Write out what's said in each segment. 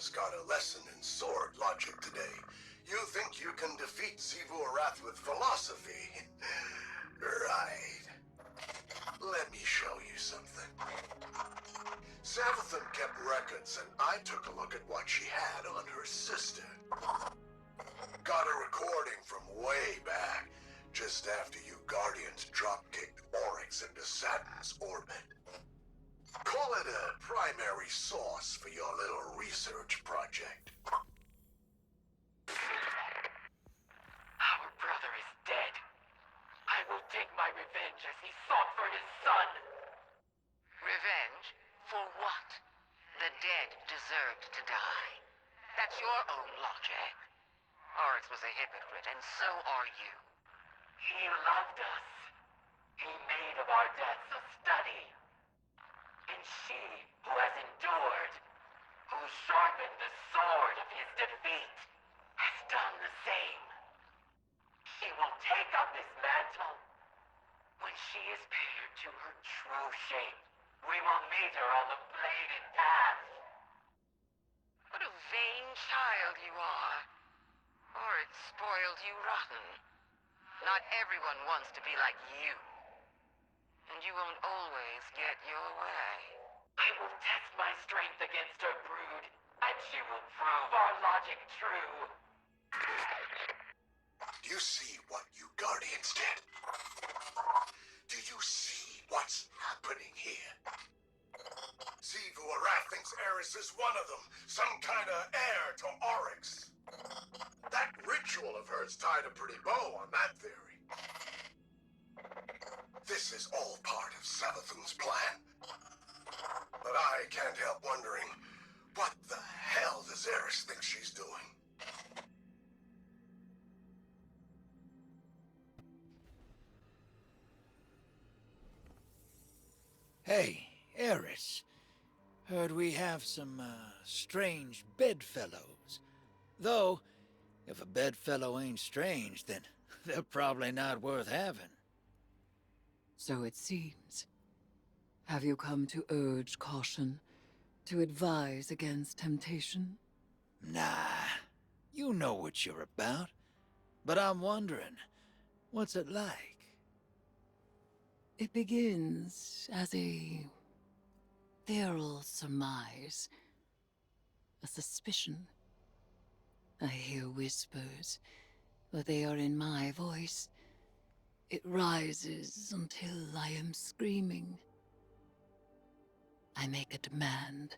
Savathun's got a lesson in sword logic today. You think you can defeat Xivu Arath with philosophy? Right. Let me show you something. Savathun kept records, and I took a look at what she had on her sister. Got a recording from way back, just after you Guardians drop-kicked Oryx into Saturn's orbit. Call it a primary source for your little research project. Our brother is dead. I will take my revenge as he sought for his son. Revenge? For what? The dead deserved to die. That's your own logic. Oryx was a hypocrite, and so are you. He loved us. He made of our deaths a study. And she, who has endured, who sharpened the sword of his defeat, has done the same. She will take up his mantle. When she is paired to her true shape, we will meet her on the bladed path. What a vain child you are. Oryx spoiled you rotten. Not everyone wants to be like you. And you won't always get your way. I will test my strength against her brood, and she will prove our logic true. Do you see what you Guardians did? Do you see what's happening here? Xivu Arath thinks Eris is one of them, some kind of heir to Oryx. That ritual of hers tied a pretty bow on that theory. This is all part of Savathun's plan. But I can't help wondering, what the hell does Eris think she's doing? Hey, Eris. Heard we have some, strange bedfellows. Though, if a bedfellow ain't strange, then they're probably not worth having. So it seems. Have you come to urge caution? To advise against temptation? Nah. You know what you're about. But I'm wondering, what's it like? It begins as a feral surmise. A suspicion. I hear whispers, but they are in my voice. It rises until I am screaming. I make a demand.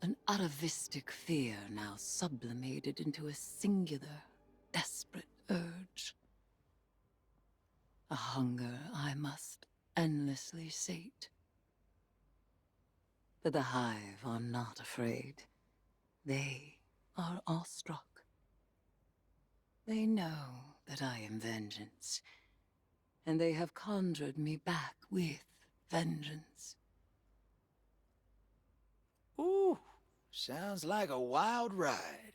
An atavistic fear now sublimated into a singular, desperate urge. A hunger I must endlessly sate. But the Hive are not afraid. They are awestruck. They know that I am vengeance, and they have conjured me back with vengeance. Ooh, sounds like a wild ride.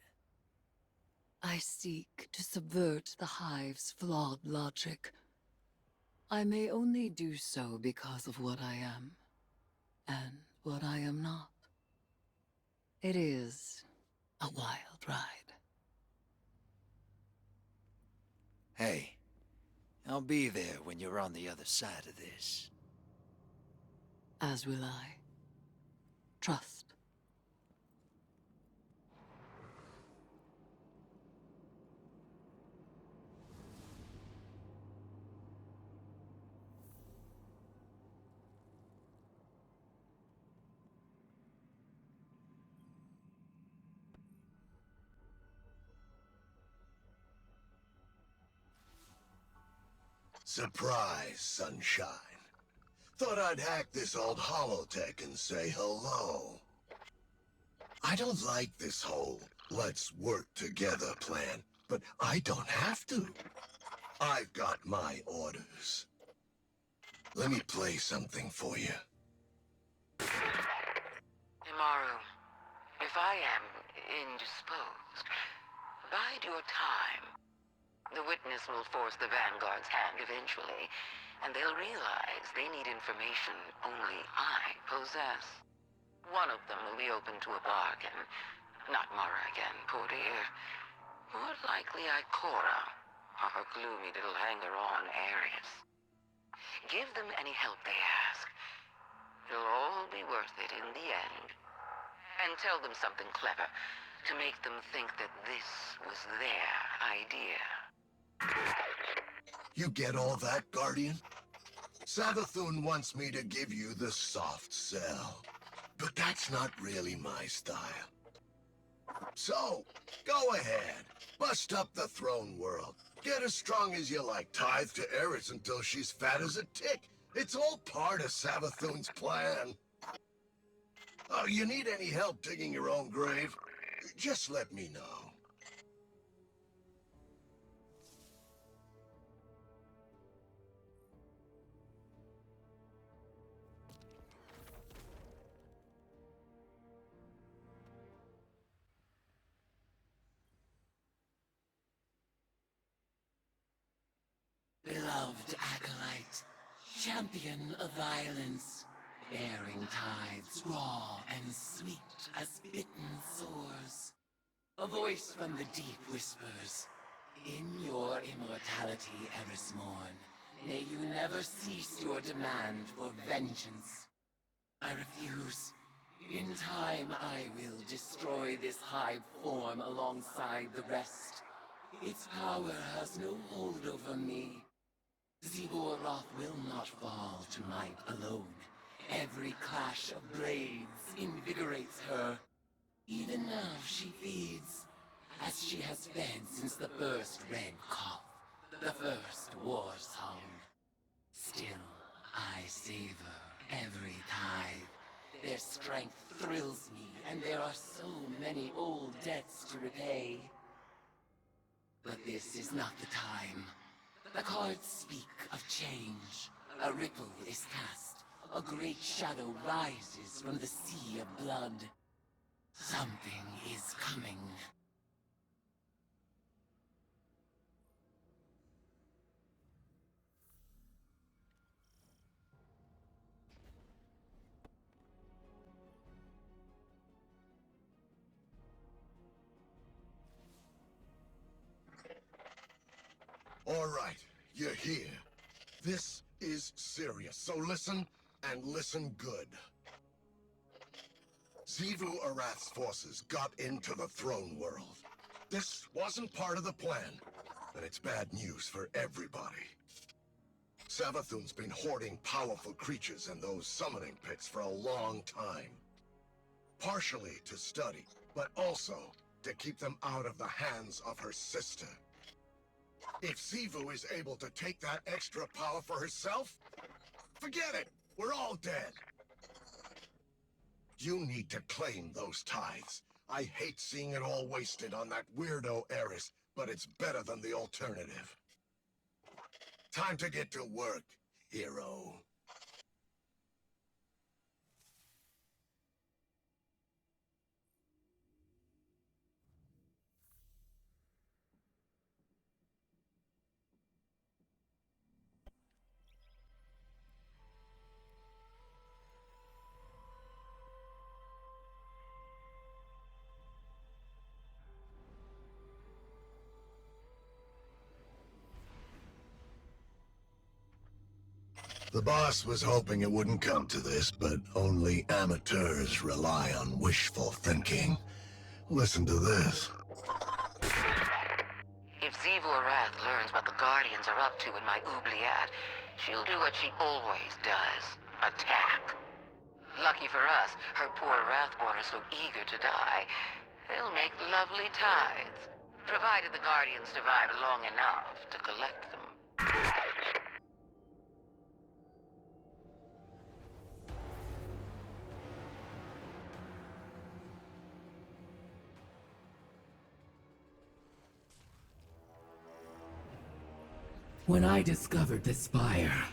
I seek to subvert the Hive's flawed logic. I may only do so because of what I am, and what I am not. It is a wild ride. Hey, I'll be there when you're on the other side of this. As will I. Trust. Surprise, sunshine. Thought I'd hack this old holotech and say hello. I don't like this whole let's work together plan, but I don't have to. I've got my orders. Let me play something for you. Imaru, if I am indisposed, bide your time. The witness will force the Vanguard's hand eventually, and they'll realize they need information only I possess. One of them will be open to a bargain, Not Mara again, poor dear. More likely Ikora, or her gloomy little hanger-on Ares. Give them any help they ask. It'll all be worth it in the end. And tell them something clever, to make them think that this was their idea. You get all that, Guardian? Savathun wants me to give you the soft sell. But that's not really my style. So, go ahead. Bust up the throne world. Get as strong as you like. Tithe to Eris until she's fat as a tick. It's all part of Savathun's plan. Oh, you need any help digging your own grave? Just let me know. Beloved acolyte, champion of violence, bearing tides raw and sweet as bitten sores. A voice from the deep whispers, in your immortality, Erismorn, may you never cease your demand for vengeance. I refuse. In time, I will destroy this hive form alongside the rest. Its power has no hold over me. Ziggurat will not fall to might alone. Every clash of blades invigorates her. Even now she feeds, as she has fed since the first red cough, the first war song. Still, I savor every tithe. Their strength thrills me, and there are so many old debts to repay. But this is not the time. The cards speak of change. A ripple is cast. A great shadow rises from the sea of blood. Something is coming. All right, you're here. This is serious, so listen, and listen good. Xivu Arath's forces got into the throne world. This wasn't part of the plan, and it's bad news for everybody. Savathun's been hoarding powerful creatures in those summoning pits for a long time. Partially to study, but also to keep them out of the hands of her sister. If Xivu is able to take that extra power for herself, forget it! We're all dead! You need to claim those tithes. I hate seeing it all wasted on that weirdo Eris, but it's better than the alternative. Time to get to work, hero. The boss was hoping it wouldn't come to this, but only amateurs rely on wishful thinking. Listen to this. If Xivu Arath learns what the Guardians are up to in my oubliette, she'll do what she always does. Attack. Lucky for us, her poor Wrathborn are so eager to die. They'll make lovely tithes, provided the Guardians survive long enough to collect them. When I discovered this spire,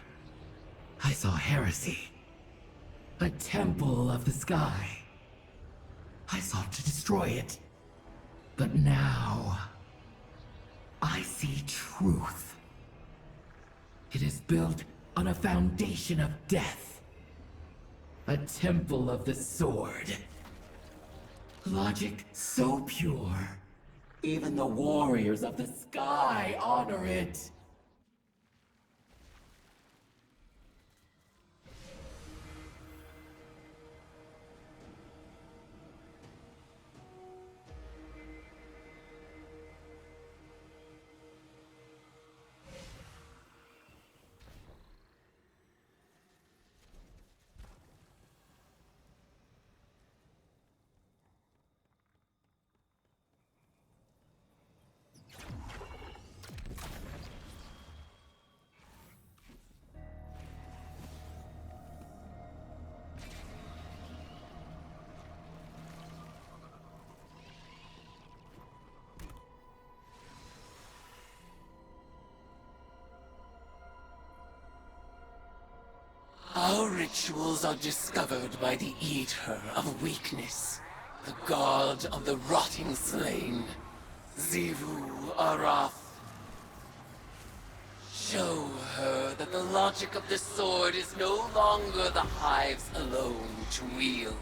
I saw heresy. A temple of the sky. I sought to destroy it. But now, I see truth. It is built on a foundation of death. A temple of the sword. Logic so pure. Even the warriors of the sky honor it. Our rituals are discovered by the Eater of Weakness, the god of the rotting slain, Xivu Arath. Show her that the logic of the sword is no longer the Hive's alone to wield.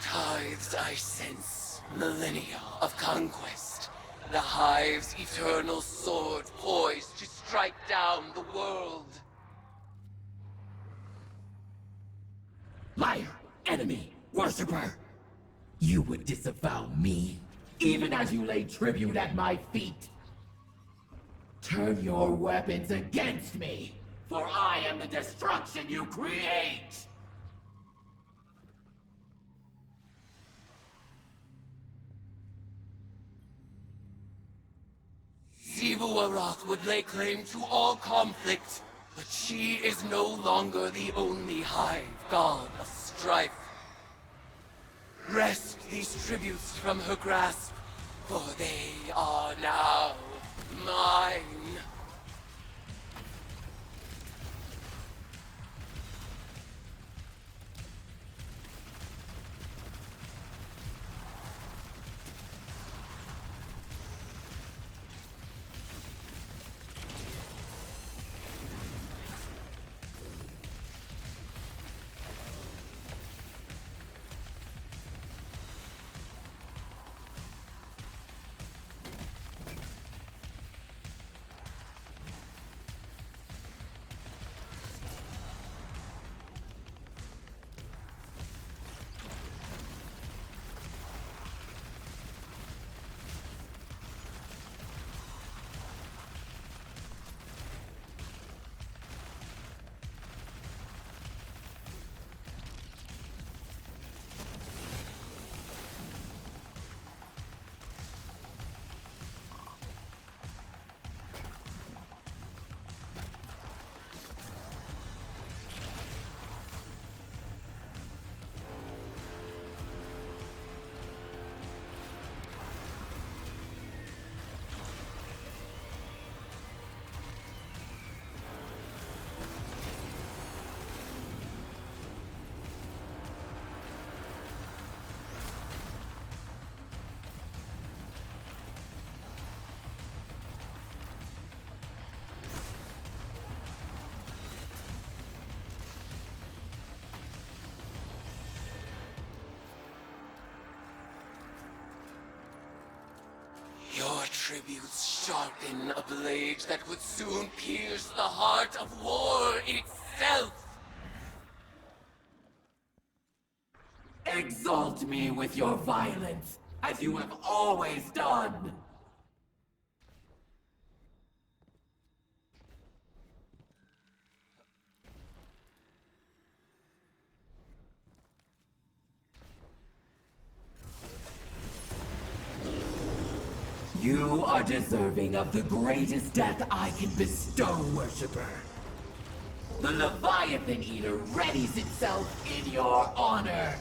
Tithes I sense millennia of conquest. The Hive's eternal sword poised to strike down the world. Liar, enemy, worshipper! You would disavow me, even as you lay tribute at my feet. Turn your weapons against me, for I am the destruction you create! Xivu Arath would lay claim to all conflict, but she is no longer the only Hive god of strife. Wrest these tributes from her grasp, for they are now mine. tributes sharpen a blade that would soon pierce the heart of war itself. Exalt me with your violence, as you have always done. You are deserving of the greatest death I can bestow, Worshipper. The Leviathan Eater readies itself in your honor.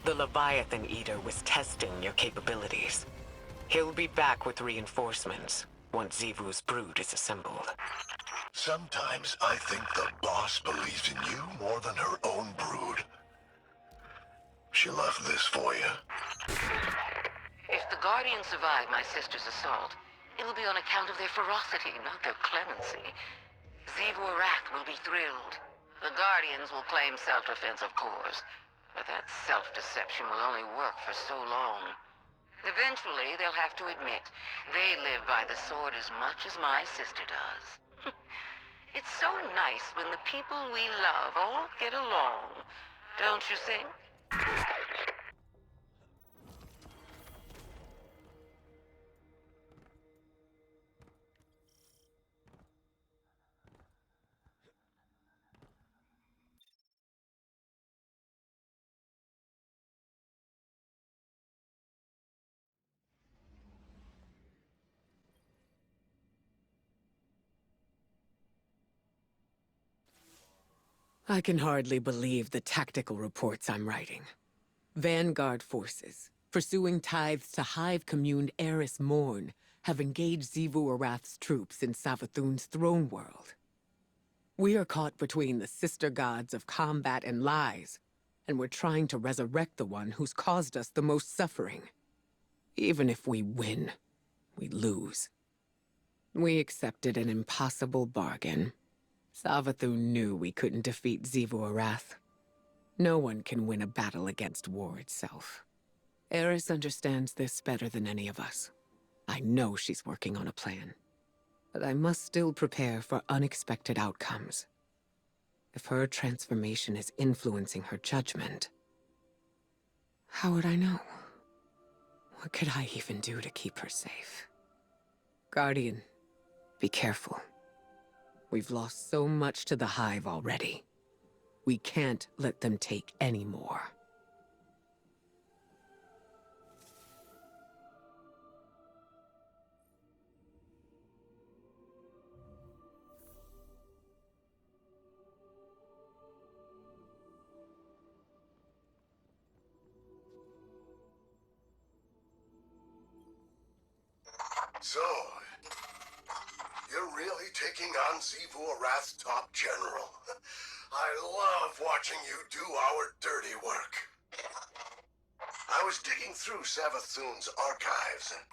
The Leviathan Eater was testing your capabilities. He'll be back with reinforcements once Xivu's brood is assembled. Sometimes I think the boss believes in you more than her own brood. She left this for you. If the Guardians survive my sister's assault, it'll be on account of their ferocity, not their clemency. Xivu Arath will be thrilled. The Guardians will claim self-defense, of course. But that self-deception will only work for so long. Eventually, they'll have to admit they live by the sword as much as my sister does. It's so nice when the people we love all get along, don't you think? I can hardly believe the tactical reports I'm writing. Vanguard forces, pursuing tithes to Hive-communed Eris Morn, have engaged Xivu Arath's troops in Savathun's throne world. We are caught between the sister gods of combat and lies, and we're trying to resurrect the one who's caused us the most suffering. Even if we win, we lose. We accepted an impossible bargain. Savathun knew we couldn't defeat Xivu Arath. No one can win a battle against war itself. Eris understands this better than any of us. I know she's working on a plan. But I must still prepare for unexpected outcomes. If her transformation is influencing her judgment, how would I know? What could I even do to keep her safe? Guardian, be careful. We've lost so much to the Hive already. We can't let them take any more. So, you're really taking on Xivu Arath's top general. I love watching you do our dirty work. I was digging through Savathun's archives, and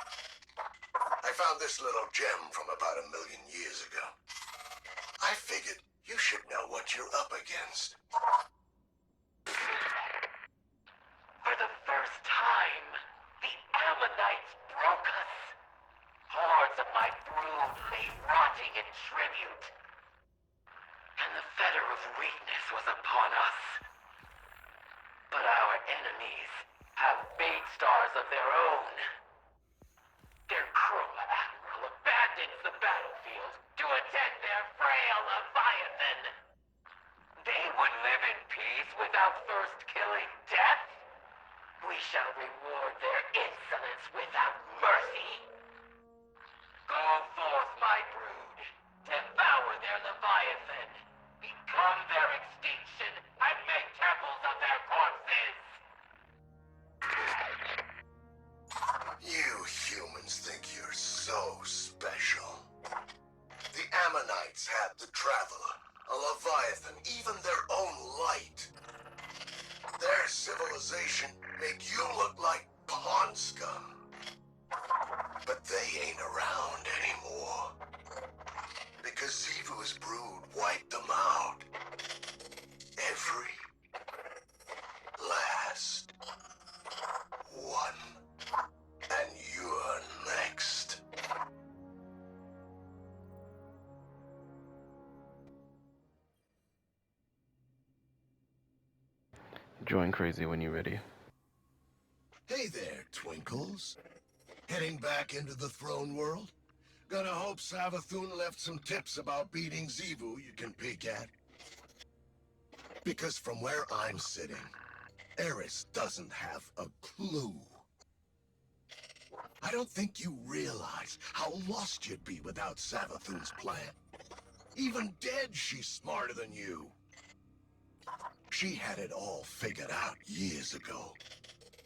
I found this little gem from about 1 million years ago. I figured you should know what you're up against. For the first time, the Ammonites broke us. Hordes of my brood lay rotting in tribute. And the fetter of weakness was upon us. But our enemies have bait stars of their own. Their cruel admiral abandons the battlefield to attend their frail Leviathan Guardians had the Traveler, a Leviathan, even their own light. Their civilization made you look like pawn scum. But they ain't around anymore. Because Xivu's brood wiped them out. Every last one. And you're next. Join Crazy when you're ready. Hey there, Twinkles. Heading back into the throne world? Gonna hope Savathun left some tips about beating Xivu you can peek at. Because from where I'm sitting, Eris doesn't have a clue. I don't think you realize how lost you'd be without Savathun's plan. Even dead, she's smarter than you. She had it all figured out years ago.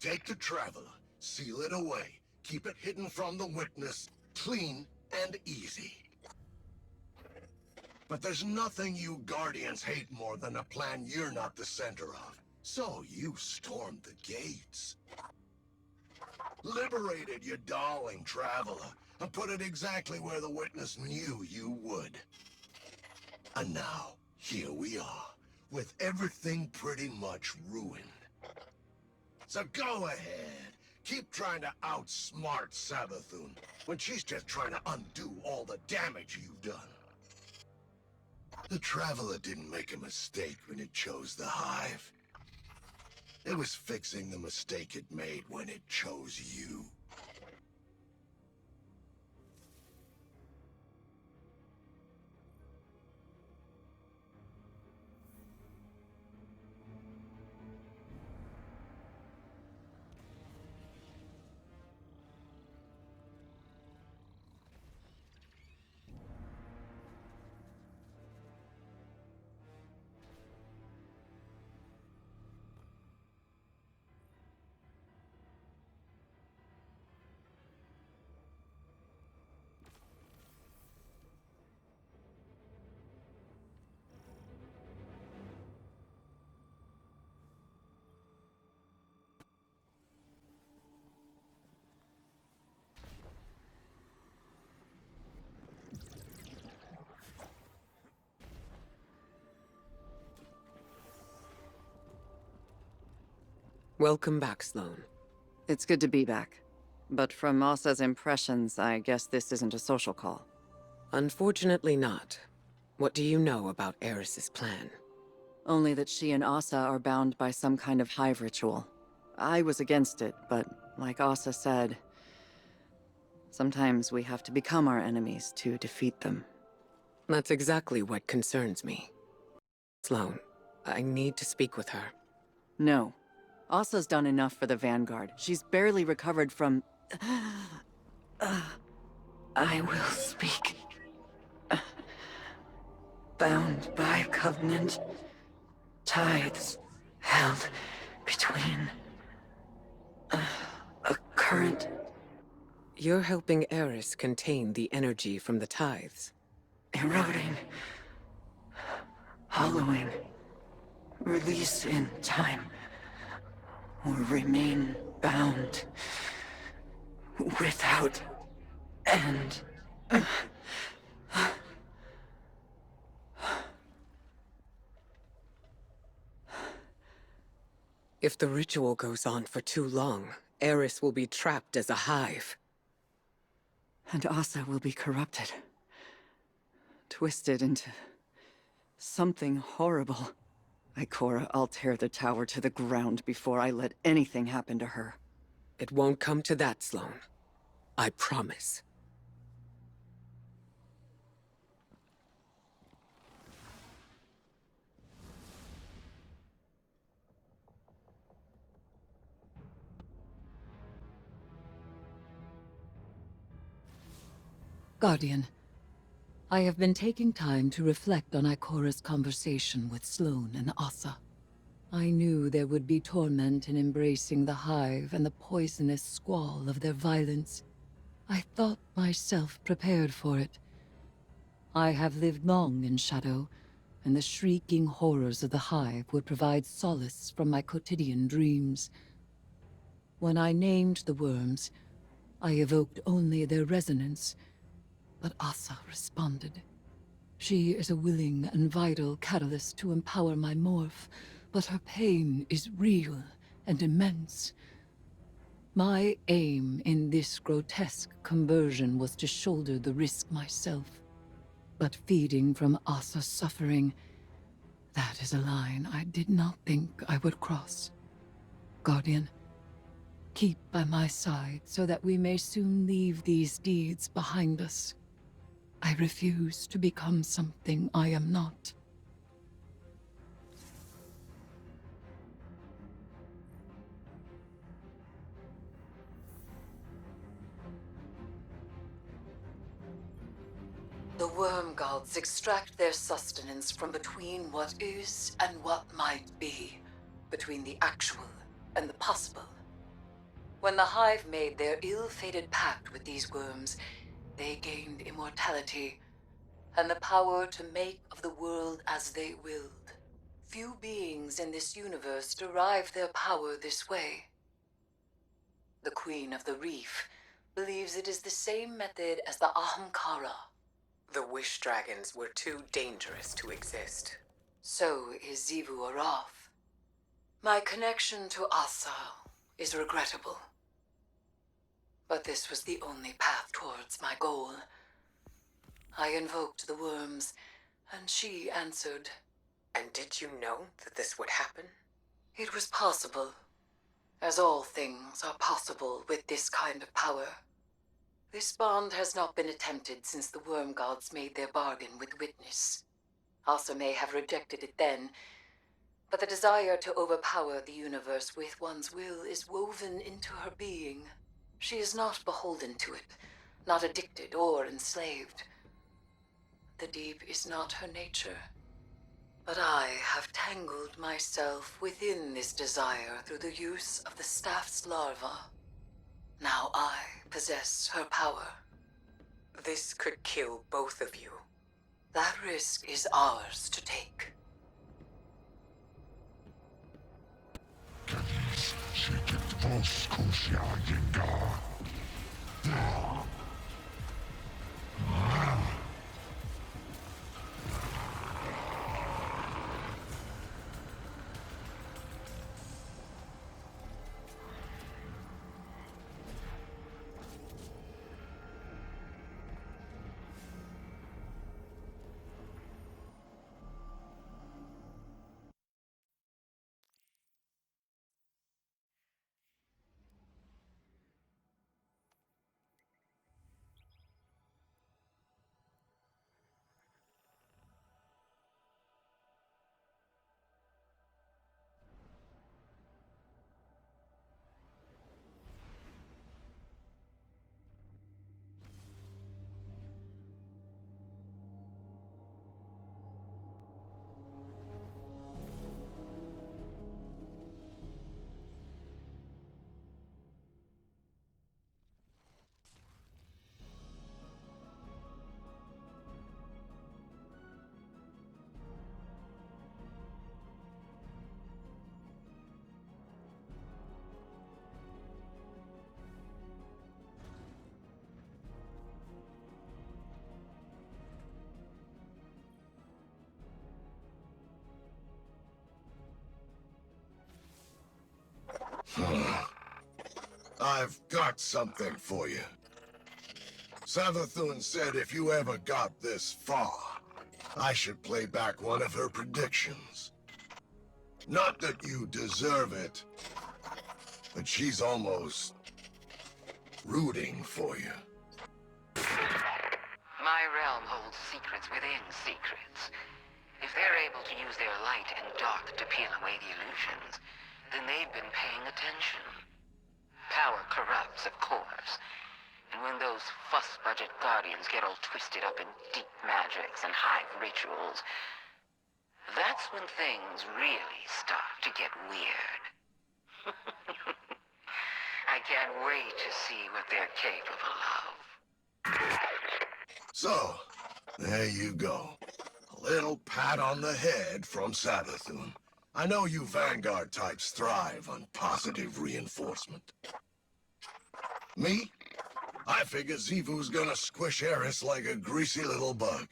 Take the Traveler, seal it away, keep it hidden from the witness, clean and easy. But there's nothing you Guardians hate more than a plan you're not the center of. So you stormed the gates. Liberated your darling Traveler, and put it exactly where the witness knew you would. And now, here we are, with everything pretty much ruined. So go ahead, keep trying to outsmart Savathun, when she's just trying to undo all the damage you've done. The Traveler didn't make a mistake when it chose the Hive. It was fixing the mistake it made when it chose you. Welcome back, Sloane. It's good to be back. But from Asa's impressions, I guess this isn't a social call. Unfortunately not. What do you know about Eris's plan? Only that she and Asa are bound by some kind of hive ritual. I was against it, but like Asa said, sometimes we have to become our enemies to defeat them. That's exactly what concerns me. Sloane, I need to speak with her. No. Asa's done enough for the Vanguard. She's barely recovered from... I will speak. Bound by covenant. Tithes held between... a current... You're helping Eris contain the energy from the tithes. Eroding. Hollowing. Release in time. Or remain bound. Without end. If the ritual goes on for too long, Eris will be trapped as a hive. And Asa will be corrupted. Twisted into... something horrible. Ikora, I'll tear the tower to the ground before I let anything happen to her. It won't come to that, Sloane. I promise. Guardian, I have been taking time to reflect on Ikora's conversation with Sloane and Asa. I knew there would be torment in embracing the Hive and the poisonous squall of their violence. I thought myself prepared for it. I have lived long in shadow, and the shrieking horrors of the Hive would provide solace from my quotidian dreams. When I named the worms, I evoked only their resonance, but Asa responded. She is a willing and vital catalyst to empower my morph, but her pain is real and immense. My aim in this grotesque conversion was to shoulder the risk myself. But feeding from Asa's suffering, that is a line I did not think I would cross. Guardian, keep by my side so that we may soon leave these deeds behind us. I refuse to become something I am not. The worm gods extract their sustenance from between what is and what might be, between the actual and the possible. When the Hive made their ill-fated pact with these worms, they gained immortality and the power to make of the world as they willed. Few beings in this universe derive their power this way. The Queen of the Reef believes it is the same method as the Ahamkara. The Wish Dragons were too dangerous to exist. So is Xivu Arath. My connection to Asa is regrettable. But this was the only path towards my goal. I invoked the worms, and she answered. And did you know that this would happen? It was possible. As all things are possible with this kind of power. This bond has not been attempted since the worm gods made their bargain with Witness. Asa may have rejected it then, but the desire to overpower the universe with one's will is woven into her being. She is not beholden to it, not addicted or enslaved. The deep is not her nature. But I have tangled myself within this desire through the use of the staff's larva. Now I possess her power. This could kill both of you. That risk is ours to take. I've got something for you. Savathun said if you ever got this far, I should play back one of her predictions. Not that you deserve it, but she's almost rooting for you. My realm holds secrets within secrets. If they're able to use their light and dark to peel away the illusions, then they've been paying attention. Power corrupts, of course. And when those fuss-budget guardians get all twisted up in deep magics and hive rituals, that's when things really start to get weird. I can't wait to see what they're capable of. So, There you go. A little pat on the head from Savathun. I know you Vanguard types thrive on positive reinforcement. Me? I figure Xivu's gonna squish Eris like a greasy little bug.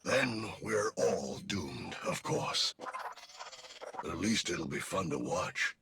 Then we're all doomed, of course. But at least it'll be fun to watch.